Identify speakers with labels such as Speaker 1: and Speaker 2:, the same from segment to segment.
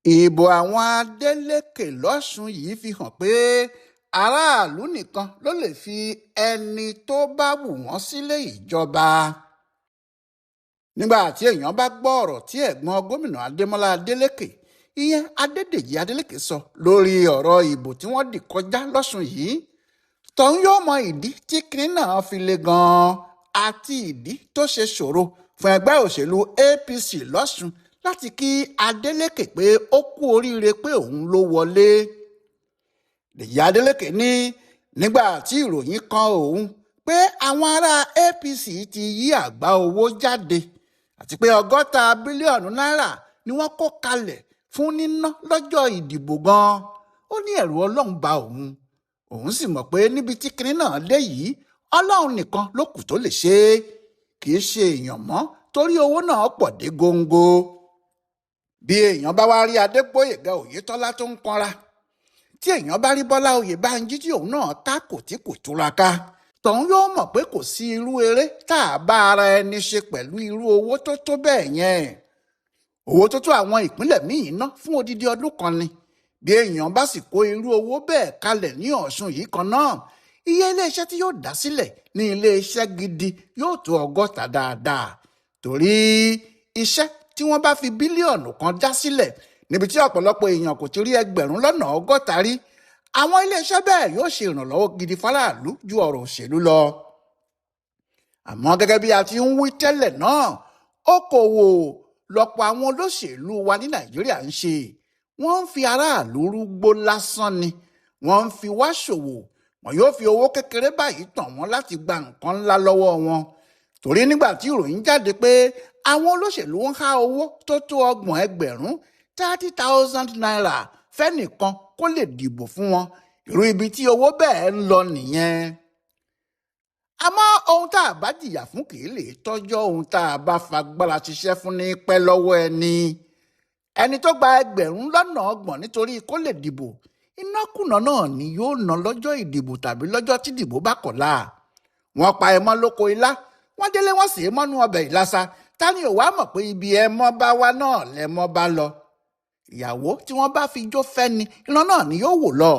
Speaker 1: ìbò àwọn adeleke lọ́sùn yìí fi hàn pé aráàlú nìkan ló lè fi ẹni tó bá wù wọ́n sílé ìjọba. nígbà tí èèyàn bá gbọ́ ọ̀rọ̀ tí ẹ̀gbọ́n gómìnà adémọlá adélèké ìyẹn adédèjì adélèké sọ lórí ọ̀rọ̀ ìbò tí wọ́n dì kọjá lọ́sùn yìí, tọ̀hún yóò mọ ìdí tí kinní náà fi le gan-an àti ìdí tó ṣe ṣòro fún ẹgbẹ́ òṣèlú APC lọ́sùn láti kí Adeleke pé ó kú oríire pé òun ló wọlé. Dèjì Adeleke ní nígbà tí ìròyìn kan òun pé àwọn ará APC ti yí àgbá owó jáde àti pé 60 bílíọ̀nù náírà ni wọ́n kó kalẹ̀ fún níná lọ́jọ́ ìdìbò gan-an, ó ní ẹ̀rù Ọlọ́run bà òun sì mọ̀ pé níbi tí kinní náà dé yìí Ọlọ́run nìkan ló kù tó lè ṣe é, kì í ṣe èèyàn mọ́ torí owó náà pọ̀ dé góńgó. Bí èèyàn bá wá rí Adégbóyèga Oyetola tó ń kanra, tí èèyàn bá rí Bọ́lá Oyèbánjí tí òun náà tákò tí kò túraká, tọ̀hún yóò mọ̀ pé kò sí irú eré tá a bá ara ẹni ṣe pẹ̀lú irú owó tó tó bẹ́ẹ̀ yẹn. Owó tó tó àwọn ìpínlẹ̀ míì ná fún odidi ọdún kan ni. Bí èèyàn bá sì kó irú owó bẹ́ẹ̀ kalẹ̀ ní Ọ̀ṣun yìí kan náà, iye iléeṣẹ́ tí yóò dá sílẹ̀ ní iléeṣẹ́ gidi yóò tó 60 dáadáa. Torí iṣẹ́ tí wọ́n bá fi bílíọ̀nù kan dá sílẹ̀ níbi tí ọ̀pọ̀lọpọ̀ èèyàn kò ti rí ẹgbẹ̀rún lọ́nà 60 rí, àwọn iléeṣẹ́ bẹ́ẹ̀ yóò ṣe ìrànlọ́wọ́ gidi fáráàlú ju ọ̀rọ̀ òṣèlú lọ. Àmọ́ gẹ́gẹ́ bí a ti ń wí tẹ́lẹ̀ náà, okòwò lọ́pọ̀ àwọn olóṣèlú wa ní Nàìjíríà ń ṣe. Wọ́n ń fi aráàlú rúgbó lásán ni, wọ́n ń fi wá ṣòwò, wọn yóò fi owó kékeré báyìí tàn wọ́n láti gba nǹkan ńlá lọ́wọ́ wọn. Torí nígbà tí ìròyìn jáde pé àwọn olóṣèlú ń há owó tó tó 30 ẹgbẹ̀rún 30,000 naira fẹ́nìkan kó lè dìbò fún wọn, irú ibi tí owó bẹ́ẹ̀ ń lọ nìyẹn. Àmọ́ ohun tá a bá jìyà fún kì í lè tọ́jọ́ ohun tá a bá fagbára ṣiṣẹ́ fún ní pẹ́ lọ́wọ́ ẹni. Ẹni tó gba ẹgbẹ̀rún lọ́nà 30 nítorí kó lè dìbò, ìnákùná náà ni yóò ná lọ́jọ́ ìdìbò tàbí lọ́jọ́ tí ìdìbò bá kọ̀la. Wọ́n pa ẹmọ́ lóko ilá, wọ́n délé wọ́n sì mọ́nú ọbẹ̀ ìlasa, ta ni ò wá mọ̀ pé ibi ẹmọ́ bá wá náà lẹ́mọ́ bá lọ. Ìyàwó tí wọ́n bá fi jó fẹ́ ni iná náà ni yóò wò lọ.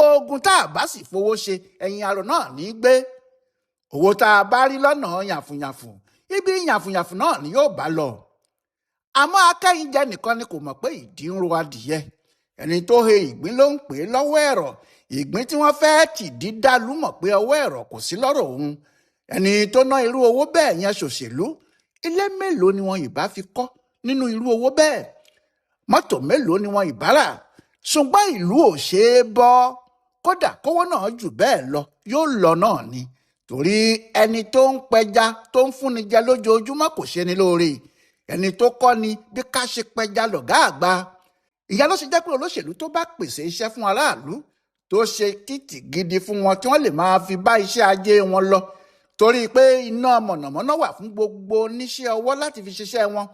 Speaker 1: Oògùn tá a bá sì fowó ṣe ẹ̀yìn arò náà ní gbé. Owó tá a bá rí lọ́nà yànfùnyànfùn, ibi yànfùnyànfùn náà ni yóò bá lọ. Àmọ́ akẹ́yìnjẹ nìkan ni kò mọ̀ pé ìdí ń ro adìyẹ. Ẹni tó he ìgbín ló ń pè é lọ́wọ́ ẹ̀rọ. Ìgbín tí wọ́n fẹ́ tìdí dàlú mọ̀ pé ọwọ́ ẹ̀rọ kò sí lọ́rọ̀ òun. Ẹni tó ná irú owó bẹ́ẹ̀ yẹn ṣòṣèlú, ilé mélòó ni wọn ìbá fi kọ́ nínú irú owó bẹ́ẹ̀? Mọ́tò mélòó ni wọn ìbá rà? Ṣùgbọ́n ìlú ò ṣeé bọ́, kódà kówó náà jù bẹ́ẹ̀ lọ yóò lọ náà ni. Torí ẹni tó ń pẹja tó ń fúnni jẹ lójoojúmọ́ kò ṣe ni lóore. Ẹni tó kọ́ ni bí ká ṣe pẹja lọ̀gá àgbà. Ìyá ló ṣe jẹ́ pé olóṣèlú tó bá pèsè iṣẹ́ fún aráàlú, tó ṣe títì gidi fún wọn tí wọ́n lè máa fi bá iṣẹ́ ajé wọn lọ, torí pé iná mọ̀nàmọ́ná wà fún gbogbo oníṣẹ́ ọwọ́ láti fi ṣiṣẹ́ wọn,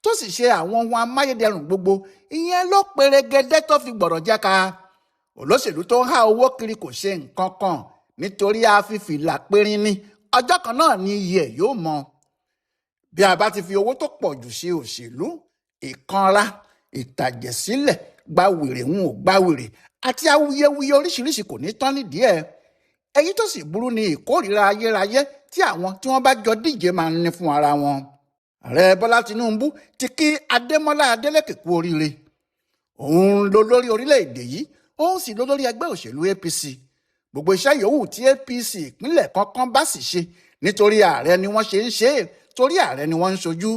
Speaker 1: tó sì ṣe àwọn ohun amáyédẹrùn gbogbo, ìyẹn ló perégedé tó fi gbọ̀rọ̀ jẹ́ka. Olóṣèlú tó ń há owó kiri kò ṣe nǹkan kan nítorí afífìlà périn ni, ọjọ́ kan náà ni iye ẹ̀ yóò mọ. Bí a bá ti fi owó tó pọ̀ jù ṣe òṣèlú, ìkanra, ìtàjẹ̀sílẹ̀, gba wèrè ń ò gba wèrè àti awuyewuye oríṣiríṣi kò ní tán nídìí ẹ̀. Èyí tó sì burú ni ìkórìíra ayérayé tí àwọn tí wọ́n bá jọ díje máa ń ní fún ara wọn. Ààrẹ Bọ́lá Tinubu ti kí Adémọ́lá Adélèké kú oríire. Òun ló lórí orílẹ̀-èdè yìí, òun sì ló lórí ẹgbẹ́ òṣèlú APC. Gbogbo iṣẹ́ yòówù tí APC ìpínlẹ̀ kankan bá sì ṣe, nítorí ààrẹ ni wọ́n ṣe ń ṣe é, torí ààrẹ ni wọ́n ń ṣojú.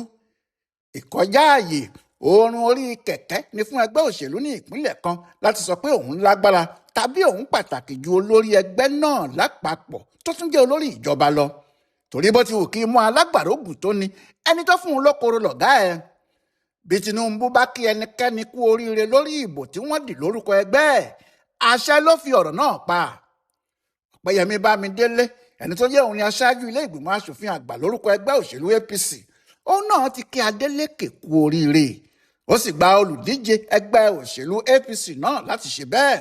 Speaker 1: Ìkọjá ààyè oorun orí kẹ̀kẹ́ ni fún ẹgbẹ́ òṣèlú ní ìpínlẹ̀ kan láti sọ pé òun lágbára tàbí òun pàtàkì ju olórí ẹgbẹ́ náà lápapọ̀ tó tún jẹ́ olórí ìjọba lọ. Torí bó ti wù kí mú alágbàro gùn tó ni, ẹni tó fún un lókoro lọ̀gá ẹ̀. Bí Tinubu bá kí ẹnikẹ́ni kú oríire lórí ìbò tí wọ́n dì lórúkọ ẹgbẹ́ ẹ̀, àṣẹ ló fi ọ̀rọ̀ náà pa. Ọ̀pẹ́yẹmí Bámidélé, ẹni tó jẹ́ òun ni aṣáájú ilé ìgbìmọ̀ asòfin àgbà lórúkọ ẹgbẹ́ òṣèlú APC, òun náà ti kí Adélékè kú oríire. Ó sì gba olùdíje ẹgbẹ́ òṣèlú APC náà láti ṣe bẹ́ẹ̀.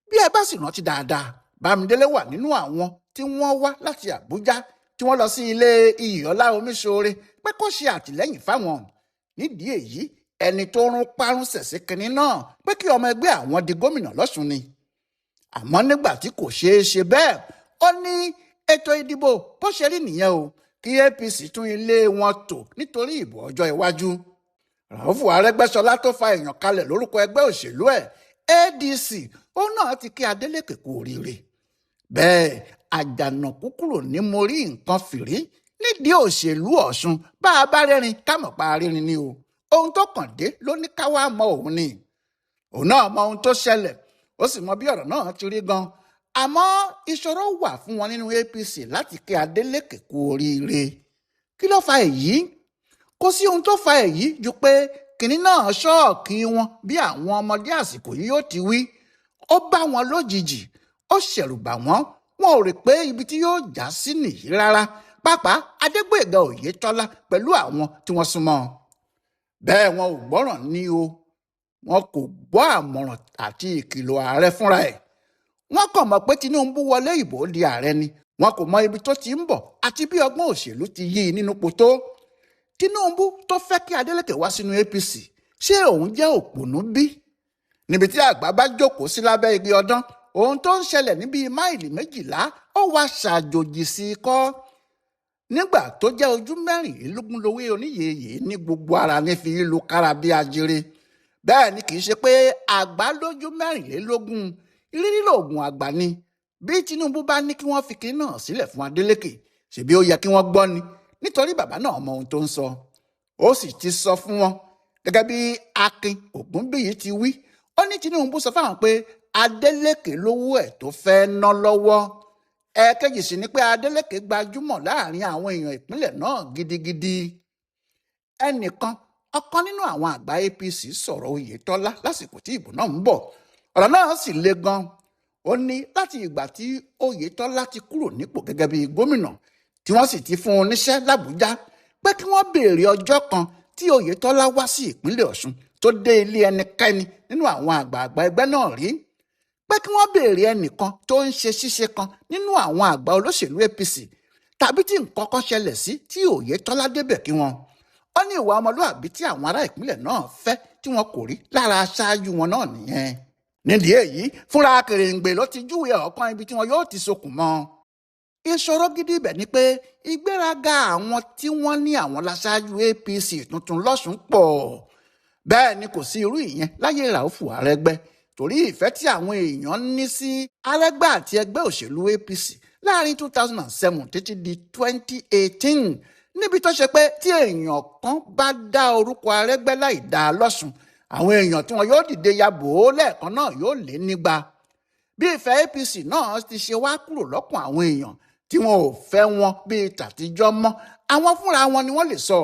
Speaker 1: Bí ẹ bá sì rántí dáadáa, Bámidélé wà nínú àwọn tí wọ́n wá láti Àbújá tí wọ́n lọ sí ilé Iyìọ́lá Omiṣore pé kó ṣe àtìlẹ́yìn fáwọn. Nídìí èyí, ẹni tó rún párún ṣẹ̀ṣẹ̀ kínní náà pé kí ọmọ ẹgbẹ́ àwọn di gómìnà lọ́ṣun ni. àmọ́ nígbà tí kò ṣeé ṣe bẹ́ẹ̀ ó ní ètò ìdìbò bó ṣe rí nìyẹn o kí APC tún ilé wọn tò nítorí ìbò ọjọ́ iwájú. Ràúfù Arẹ́gbẹ́ṣọlá tó fa èèyàn kalẹ̀ lórúkọ ẹgbẹ́ òṣèlú ẹ̀ ADC ó náà ti kí Adeleke kú oríire. bẹ́ẹ̀ àjànàkú kúrò ní mo rí nǹkan fìrí nídìí òṣèlú Ọ̀ṣun bá a bá rẹ́rìn kámọ̀ pa rírin ni o. ohun tó kàn dé ló ní ká wá mọ òun ni. òun náà mọ ohun tó ṣẹlẹ̀ ó sì mọ bí ọ̀rọ̀ náà ti rí gan. àmọ́ ìṣòro wà fún wọn nínú APC láti kí Adeleke kú oríire. kí ló fa èyí? kò sí ohun tó fa èyí ju pé kìnní náà ṣọ́ọ̀kì wọn bí àwọn ọmọdé àsìkò yìí yóò ti wí. ó bá wọn lójijì ó ṣẹ̀rù bà wọ́n wọn ò rò pé ibi tí yóò já sí nìyí rárá. pàápàá Adégbóyèga Oyètọ́lá pẹ̀lú àwọn tí wọ́n súnmọ́. bẹ́ẹ̀ wọn ò gbọ́ràn ní o wọn kò gbọ́ àmọ̀ràn àti ìkìlọ̀ ààrẹ fúnra ẹ̀. wọ́n kàn mọ̀ pé Tinubu wọlé ìbò di ààrẹ ni wọn kò mọ ibi tó ti ń bọ̀ àti bí ọgbọ́n òṣèlú ti yí i nínú potó. Tinubu tó fẹ́ kí Adeleke wá sínú APC ṣé òun jẹ́ òpònú bí? níbi tí àgbà bá jókòó sí lábẹ́ igi ọdán ohun tó ń ṣẹlẹ̀ níbi máìlì 12 ó wá ṣàjòjì sí i kọ́. nígbà tó jẹ́ ojú 24 lówé oníyèyè ní gbogbo ara ní fi lu kára bí ajere. bẹ́ẹ̀ ni kì í ṣe pé àgbà lójú 24 ìrírí lóògùn àgbà ni. bí Tinubu bá ní kí wọ́n fi kinní náà sílẹ̀ fún Adeleke ṣebí ó yẹ kí wọ́n gbọ́ ni nítorí bàbá náà mọ ohun tó ń sọ. ó sì ti sọ fún wọn gẹ́gẹ́ bí Akin Ògúnbíyì ti wí. ó ní Tinubu sọ fáwọn pé Adeleke lówó ẹ̀ tó fẹ́ ná lọ́wọ́. ẹ̀ẹ̀kejì sì ni pé Adeleke gbajúmọ̀ láàrin àwọn èèyàn ìpínlẹ̀ náà gidigidi. ẹnìkan ọ̀kan nínú àwọn àgbà APC sọ̀rọ̀ Oyetola lásìkò tí ìbò náà ń bọ̀. ọ̀rọ̀ náà sì le gan. ó ní láti ìgbà tí Oyetola ti kúrò nípò gẹ́gẹ́ bí gómìnà tí wọ́n sì ti fún un níṣẹ́ l'Àbújá pé kí wọ́n béèrè ọjọ́ kan tí Oyetola wá sí ìpínlẹ̀ Ọ̀ṣun tó dé ilé ẹnikẹ́ni nínú àwọn àgbààgbà ẹgbẹ́ náà rí. pé kí wọ́n béèrè ẹnìkan tó ń ṣe ṣíṣe kan nínú àwọn àgbà olóṣèlú APC tàbí tí nǹkan kan ṣẹlẹ̀ sí tí Oyetola débẹ̀ kí wọn. ó ní ìwà ọmọlúàbí tí àwọn ará ìpínlẹ̀ náà fẹ́ tí wọn kò rí lára aṣáájú wọn náà nìyẹn. nídìí èyí fúnra Kèrèǹgbè ló ti júwe ọ̀kan ibi tí wọn yóò ti sokùn mọ́. ìṣòro gidi ibẹ̀ ni pé ìgbéraga àwọn tí wọ́n ní àwọn láṣáájú APC tuntun lọ́sùn pọ̀. bẹ́ẹ̀ ni kò sí irú ìyẹn láyé Ràúfù Arẹ́gbẹ́ torí ìfẹ́ tí àwọn èèyàn ní sí Arẹ́gbẹ́ àti ẹgbẹ́ òṣèlú APC láàrin 2007 títí di 2018 níbi tó ṣe pé tí èèyàn kan bá dá orúkọ Arẹ́gbẹ́ láì dá a lọ́sùn àwọn èèyàn tí wọn yóò dìde ya bò ó lẹ́ẹ̀kan náà yóò lé nígbà. bí ìfẹ́ APC náà ti ṣe wá kúrò lọ́kàn àwọn èèyàn tí wọn ò fẹ́ wọn bíi tàtijọ́ mọ́ àwọn fúnra wọn ni wọ́n lè sọ.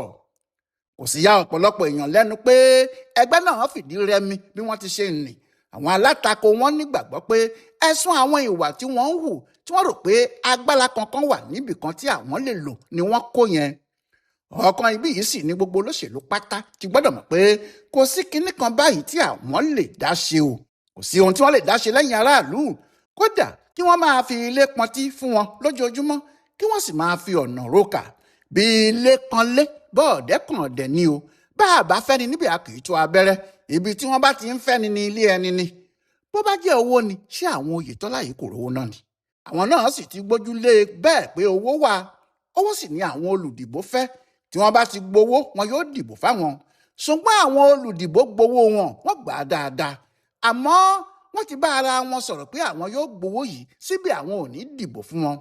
Speaker 1: kò sí ya ọ̀pọ̀lọpọ̀ èèyàn lẹ́nu pé ẹgbẹ́ náà fìdí rẹmi bí wọ́n ti ṣe nì. àwọn alátakò wọn nígbàgbọ́ pé ẹ̀sùn àwọn ìwà tí wọ́n ń hù tí wọ́n rò pé agbára kankan wà níbìkan tí àwọn lè lò ni wọ́n kó yẹn. ọ̀kan ibi yìí sì ni gbogbo olóṣèlú pátá ti gbọ́dọ̀ mọ̀ pé kò sí kinní kan báyìí tí àwọn lè dá ṣe o. kò sí ohun tí wọ́n lè dá ṣe lẹ́yìn aráàlú. kódà kí wọ́n máa fi ilé pọntí fún wọn lójoojúmọ́ kí wọ́n sì máa fi ọ̀nà rókà bí ilé kan lé bọ́ọ̀dẹ́ kan ọ̀dẹ̀ ni o. bá a bá fẹ́ni níbi àkìí tó abẹ́rẹ́ ibi tí wọ́n bá ti ń fẹ́ni ní ilé ẹni ni. bó bá jẹ́ owó ni ṣé àwọn Oyètọ́lá yìí kò rówó náà ni. àwọn náà sì ti gbójú lé bẹ́ẹ̀ pé owó wà. owó sì ni àwọn olùdìbò fẹ́ tí wọ́n bá ti gbowó wọn yóò dìbò fáwọn. ṣùgbọ́n àwọn olùdìbò gbowó wọn wọ́n gbà á dáadáa. àmọ́ wọ́n ti bá ara wọn sọ̀rọ̀ pé àwọn yóò gbowó yìí síbi àwọn ò ní dìbò fún wọn.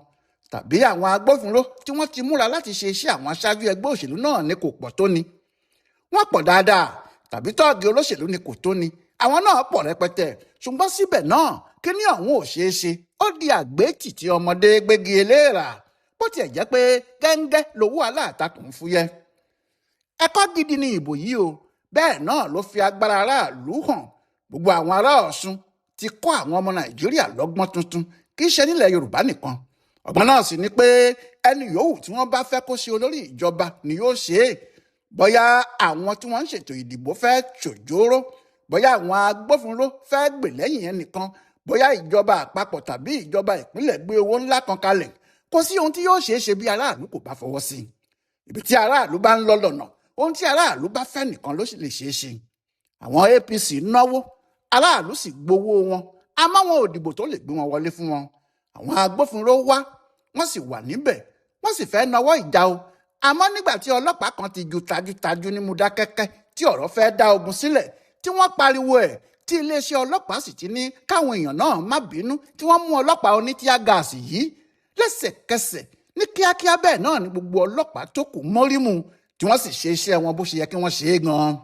Speaker 1: tàbí àwọn agbófinró tí wọ́n ti múra láti ṣe iṣẹ́ àwọn aṣáájú ẹgbẹ́ òṣèlú náà ni kò pọ̀ tó ni. wọ́n pọ̀ dáadáa tàbí tọ́ọ̀gì olóṣèlú ni kò tó ni. àwọn náà pọ̀ rẹpẹtẹ ṣùgbọ́n síbẹ̀ náà kíní ọ̀hún ò ṣeé ṣe ó di àgbétì tí ọmọdé gbégi eléèrà bó tiẹ̀ jẹ́ pé gẹ́ngẹ́ lowó aláàtakùn fúyẹ́. ẹ̀kọ́ gidi ni ìbò yìí o bẹ́ẹ̀ náà ló fi agbára aráàlú hàn. gbogbo àwọn ará Ọ̀ṣun ti kọ́ àwọn ọmọ Nàìjíríà lọ́gbọ́n tuntun kì í ṣe nílẹ̀ Yorùbá nìkan. ọgbọ́n náà sì ni pé ẹni yòówù tí wọ́n bá fẹ́ kó ṣe olórí ìjọba ni yóò ṣe é. bóyá àwọn tí wọ́n ń ṣètò ìdìbò fẹ́ ṣòjóró bóyá àwọn agbófinró fẹ́ gbè lẹ́yìn ẹnìkan bóyá ìjọba àpapọ̀ tàbí ìjọba ìpínlẹ̀ gbé owó ńlá kan kalẹ̀ kò sí ohun tí yóò ṣeé ṣe bí aráàlú kò bá fọwọ́ sí i. ibi tí aráàlú bá ń lọ lọ́nà ohun tí aráàlú bá fẹ́ nìkan ló sì lè ṣeé ṣe. Àwọn APC náwó, aráàlú sì gbowó wọn, àmọ́ wọn ò dìbò tó lè gbé wọn wọlé fún wọn. Àwọn agbófinró wá, wọ́n sì wà níbẹ̀, wọ́n sì fẹ́ nawọ́ ìjà o. Àmọ́ nígbà tí ọlọ́pàá kan ti ju tajútajú ní Mọdákẹ́kẹ́ tí ọ̀rọ̀ fẹ́ dá ogun sílẹ̀, tí wọ́n pariwo ẹ̀, tí iléeṣẹ́ ọlọ́pàá sì ti ní káwọn èèyàn náà má bínú, tí wọ́n mú ọlọ́pàá onítíá gáàsì yìí lẹ́sẹ̀kẹsẹ̀ ní kíákíá. Bẹ́ẹ̀ náà ni gbogbo ọlọ́pàá tó kù mórímù tí wọ́n sì ṣe iṣẹ́ wọn bó ṣe yẹ kí wọ́n ṣe é gan-an.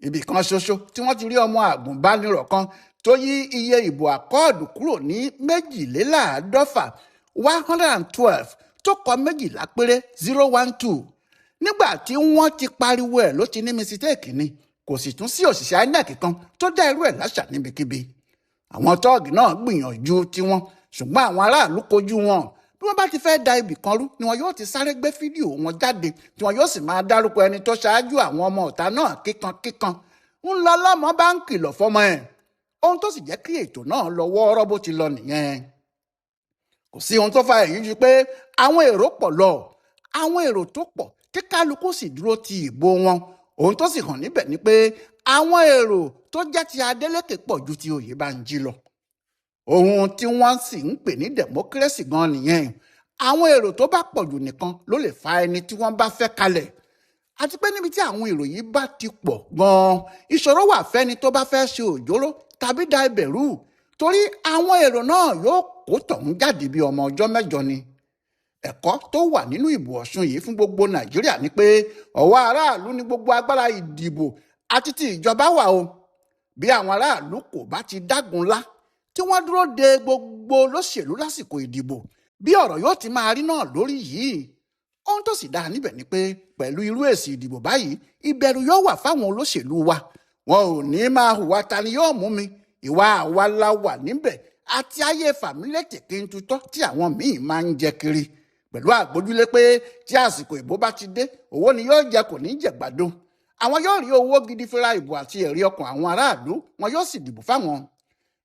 Speaker 1: Ibì kan ṣoṣo tí wọ́n ti rí ọmọ àgùnbánirọ̀ kan tó yí iye ìbò àkọọ́dù kúrò ní 52 112 tó kọ 12 péré 012. Nígbà tí wọ́n ti pariwo ẹ̀ ló ti ní mísítéèkì ni, kò sì tún sí òṣìṣẹ́ INEC kan tó dá irú ẹ̀ láṣà níbikíbi. Àwọn tọ́ọ̀gì náà gbìyànjú tiwọn, ṣùgbọ́n àwọn aráàlú kojú wọn. Bí wọ́n bá ti fẹ́ da ibì kan rú ni wọn yóò ti sáré gbé fídíò wọn jáde, tí wọn yóò sì máa dárúkọ ẹni tó ṣáájú àwọn ọmọ ọ̀tá náà kíkankíkan. ń lọ lọ́mọ bá ń kìlọ̀ fọ́mọ ẹ̀. Ohun tó sì jẹ́ kí ètò náà lọ wọ́ọ́rọ́ bó ti lọ nìyẹn. Kò sí ohun tó fa èyí ju pé àwọn èrò pọ̀ lọ, àwọn èrò tó pọ̀ tí kálukú sì dúró ti ìbò wọn. Ohun tó sì hàn níbẹ̀ ni pé àwọn èrò tó jẹ́ ti Adeleke pọ̀ ju ti Oyèbánjí lọ. Ohun tí wọ́n sì ń pè ní democracy gan nìyẹn. Àwọn èrò tó bá pọ̀ jù nìkan ló lè fa ẹni tí wọ́n bá fẹ́ kalẹ̀. Àti pé níbi tí àwọn èrò yìí bá ti pọ̀ gan-an, ìṣòro wà fẹ́ni tó bá fẹ́ ṣe òjòrò tàbí da ibẹ̀ rú, torí àwọn èrò náà yóò kó tọ̀hún jáde bí ọmọ ọjọ́ mẹ́jọ ni. Ẹ̀kọ́ tó wà nínú ìbò Ọ̀ṣun yìí fún gbogbo Nàìjíríà ni pé ọwọ́ aráàlú ní gbogbo agbára ìdìbò àti ti ìjọba wà o. Bí àwọn aráàlú kò bá ti dágunlá tí wọ́n dúró de gbogbo olóṣèlú lásìkò ìdìbò, bí ọ̀rọ̀ yóò ti máa rí náà lórí yìí. Ohun tó sì dáa níbẹ̀ ni pé pẹ̀lú irú èsì ìdìbò báyìí, ìbẹ̀rù yóò wà fáwọn olóṣèlú wa. Wọn ò ní máa hùwà ta ni yóò mú mi, ìwà àwa la wà níbẹ̀ àti ayé fàmílétè kí n tutọ́ tí àwọn míì máa ń jẹ kiri, pẹ̀lú àgbójúlé pé tí àsìkò ìbò bá ti dé, owó ni yóò jẹ kò ní jẹ̀gbàdo. Àwọn yóò rí owó gidi fi ra ìbò àti ẹ̀rí ọkàn àwọn aráàlú, wọn yóò sì dìbò fáwọn.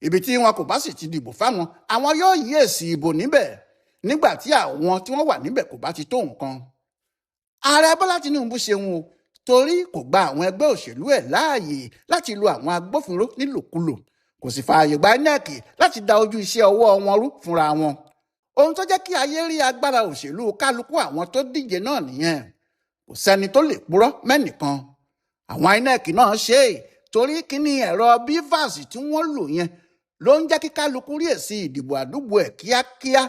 Speaker 1: Ibi tí wọn kò bá sì ti dìbò fáwọn, àwọn yóò yí èsì ìbò níbẹ̀ nígbà tí àwọn tí wọ́n wà níbẹ̀ kò bá ti tó nǹkan. Ààrẹ Bọ́lá Tinubu ṣeun o, torí kò gba àwọn ẹgbẹ́ òṣèlú ẹ̀ láàyè láti lo àwọn agbófinró nílòkulò, kò sì fààyè gba INEC láti da ojú iṣẹ́ ọwọ́ wọn rú fúnra wọn. Ohun tó jẹ́ kí ayé rí agbára òṣèlú kálukú àwọn tó díje náà nìyẹn. Kò sẹ́ni tó lè purọ́ mẹ́nìkan. Àwọn INEC náà ṣe é torí kíní ẹ̀rọ BVAS tí wọ́n lò yẹn ló ń jẹ́ kí kálukú rí èsì ìdìbò àdúgbò ẹ̀ kíákíá.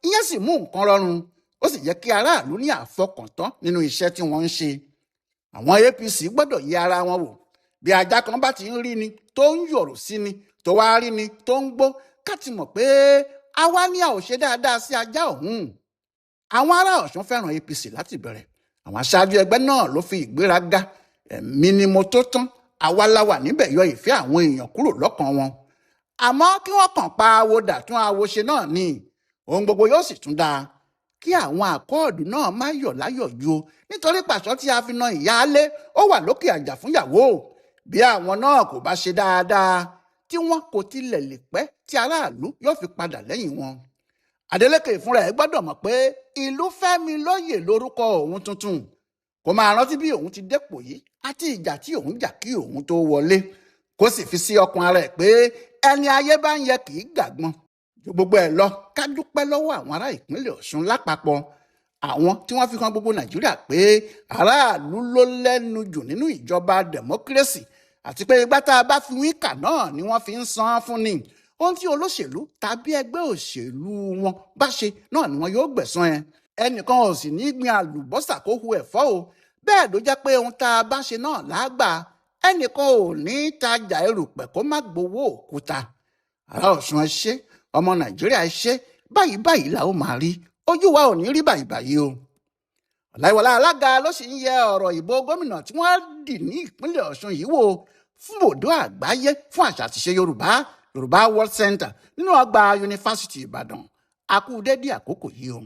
Speaker 1: Ìyẹn sì mú nǹkan rọrùn, ó sì jẹ́ kí aráàlú ní àfọkàntán nínú iṣẹ́ tí wọ́n ń ṣe. Àwọn APC gbọ́dọ̀ yẹ ara wọn wò. Bí ajá kan bá ti ń rí ni tó ń yọ̀rọ̀ sí ni, tó wá rí ni tó ń gbó, ká ti mọ̀ pé àwa ní a ò ṣe dáadáa sí ajá ọ̀hún. Àwọn ará Ọ̀ṣun fẹ́ràn APC láti bẹ̀rẹ̀. Àwọn aṣáájú ẹgbẹ́ náà ló fi ìgbéraga, ẹ̀mí ni mo tó tán, àwa la wà níbẹ̀ yọ ìfẹ́ àwọn èèyàn kúrò lọ́kàn wọn. Àmọ́ kí wọ́n kàn pa awo dà tún awo ṣe náà ni, ohun gbogbo yóò sì tún dáa. Kí àwọn àkọọ́dù náà má yọ̀ láyọ̀ ju, nítorí pàṣọ tí a fi na ìyáálé ó wà lókè àjà fúnyàwó. Bí àwọn náà kò bá ṣe dáadáa, tí wọ́n kò tilẹ̀ lè pẹ́ tí aráàlú yóò fi padà lẹ́yìn wọn. Adeleke fúnra ẹ̀ gbọ́dọ̀ mọ̀ pé ìlú fẹ́mi lóyè lórúkọ òun tuntun. Kó máa rántí bí òun ti dépò yìí àti ìjà tí òun jà kí òun tó wọlé. Kó sì fi sí ọkàn ara ẹ̀ pé ẹni ayé bá ń yẹ kì í gàgbọ́n. Ju gbogbo ẹ̀ lọ, ká dúpẹ́ lọ́wọ́ àwọn ará ìpínlẹ̀ Ọ̀ṣun lápapọ̀. Àwọn tí wọ́n fi hàn gbogbo Nàìjíríà pé aráàlú ló lẹ́nu jù nínú ìjọba democracy, àti pé igbá tá a bá fi wíkà náà ni wọ́n fi ń san fún ni. Ohun tí olóṣèlú tàbí ẹgbẹ́ òṣèlú wọn bá ṣe náà ni wọn yóò gbẹ̀san ẹ̀. Ẹnìkan ò sì ní gbin àlùbọ́sà kó hu ẹ̀fọ́ o. Bẹ́ẹ̀ ló jẹ́ pé ohun tá a bá ṣe náà lágbà. Ẹnìkan ò ní tajà erùpẹ̀ kó má gbowó òkúta. Ará Ọ̀ṣun ẹ ṣé, ọmọ Nàìjíríà ẹ ṣé, báyìí báyìí la ó máa rí, ojú wa ò ní rí báyìí báyìí o. Ọláyíwọlá alága ló sì ń yẹ ọ̀rọ̀ ìbò gómìnà tí wọ́n dì ní ìpínlẹ̀ Ọ̀ṣun yìí wò fún bòdó àgbáyé fún àṣà àtiṣe Yorùbá World Center nínú ọgbà Yunifásitì Ìbàdàn. A kú dédé àkókò yìí o.